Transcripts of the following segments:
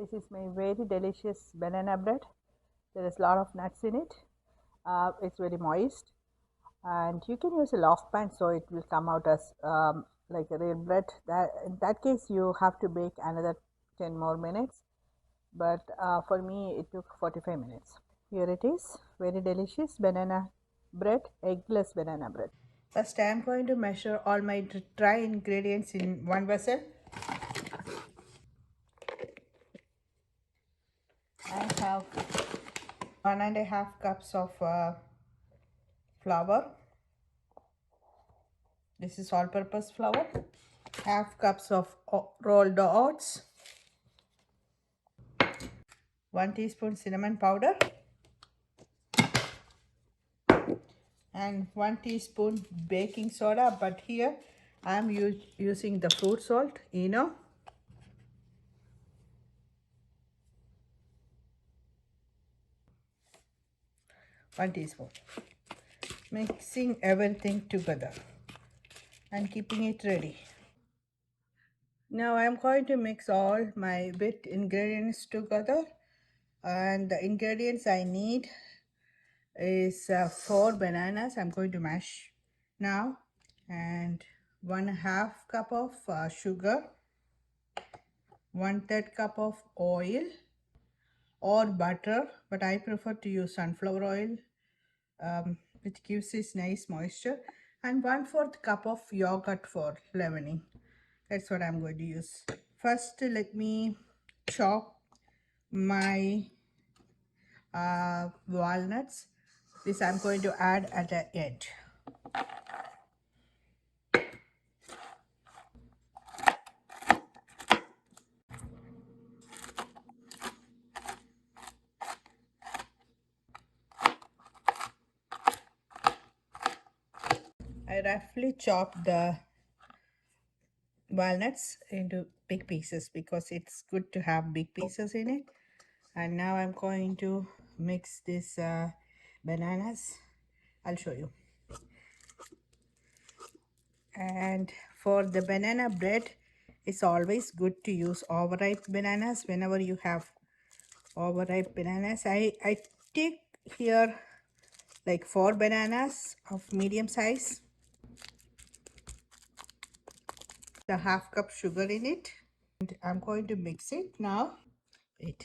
This is my very delicious banana bread. There is a lot of nuts in it. It's very moist, and you can use a loaf pan so it will come out as like a real bread. In that case, you have to bake another 10 more minutes. But for me, it took 45 minutes. Here it is, very delicious banana bread, eggless banana bread. First, I am going to measure all my dry ingredients in one vessel. I have 1.5 cups of flour. This is all-purpose flour. Half cups of rolled oats. 1 teaspoon cinnamon powder. And 1 teaspoon baking soda. But here I am using the fruit salt, 1 teaspoon. Mixing everything together and keeping it ready. Now I am going to mix all my wet ingredients together, and the ingredients I need is 4 bananas. I'm going to mash now, and 1/2 cup of sugar, 1/3 cup of oil or butter, but I prefer to use sunflower oil, which gives this nice moisture, and 1/4 cup of yogurt for leavening. That's what I'm going to use. First, let me chop my walnuts. This I'm going to add at the end. I roughly chop the walnuts into big pieces because it's good to have big pieces in it. And now I'm going to mix this bananas. I'll show you. And for the banana bread, it's always good to use overripe bananas. Whenever you have overripe bananas, I take here like 4 bananas of medium size, the 1/2 cup sugar in it, and I'm going to mix it now. Wait.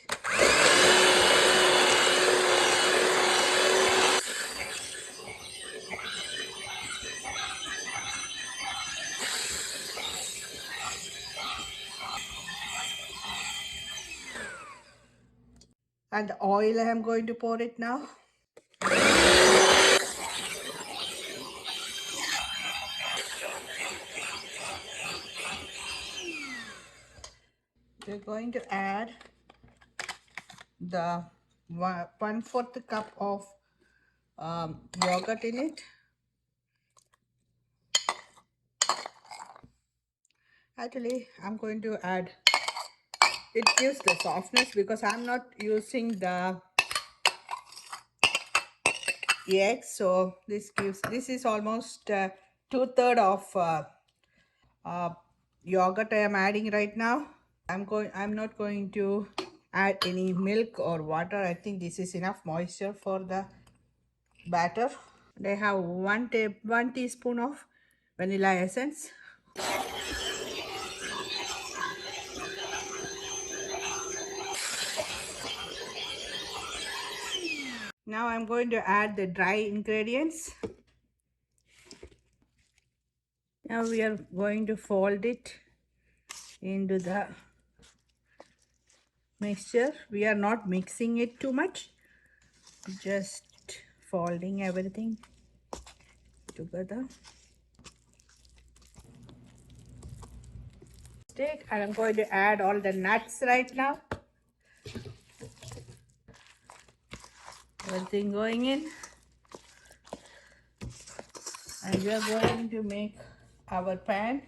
And the oil, I am going to pour it now. We're going to add the 1/4 cup of yogurt in it. Actually, I'm going to add, it gives the softness because I'm not using the eggs, so this is almost 2/3 of yogurt I am adding right now. I'm not going to add any milk or water. I think this is enough moisture for the batter. I have 1 teaspoon of vanilla essence. Now I'm going to add the dry ingredients. Now we are going to fold it into the mixture. We are not mixing it too much, just folding everything together. And I'm going to add all the nuts right now. Everything going in, and we are going to make our pan.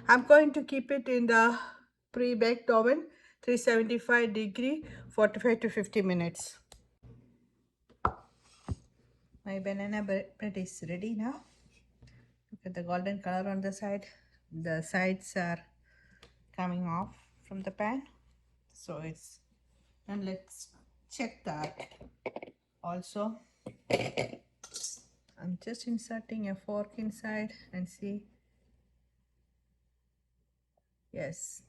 I'm going to keep it in the pre-baked oven, 375 degree, 45 to 50 minutes. My banana bread is ready now. Look at the golden color on the side. The sides are coming off from the pan. So it's, and let's check that also. I'm just inserting a fork inside and see. Yes,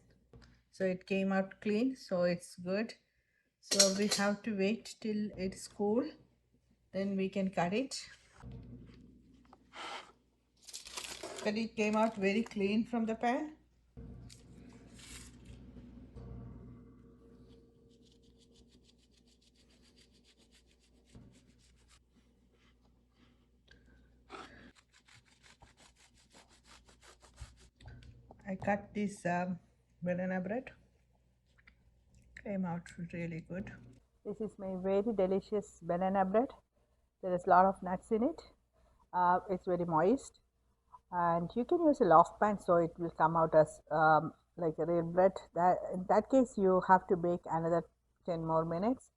so it came out clean, so it's good. So we have to wait till it's cool, then we can cut it. But it came out very clean from the pan. I cut this banana bread. Came out really good. This is my very delicious banana bread. There is a lot of nuts in it. It's very moist, and you can use a loaf pan so it will come out as like a real bread. That in that case you have to bake another 10 more minutes,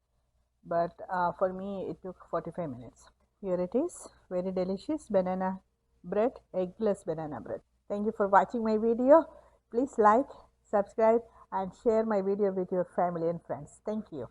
but for me it took 45 minutes. Here it is, very delicious banana bread, eggless banana bread. Thank you for watching my video. Please like, subscribe and share my video with your family and friends. Thank you.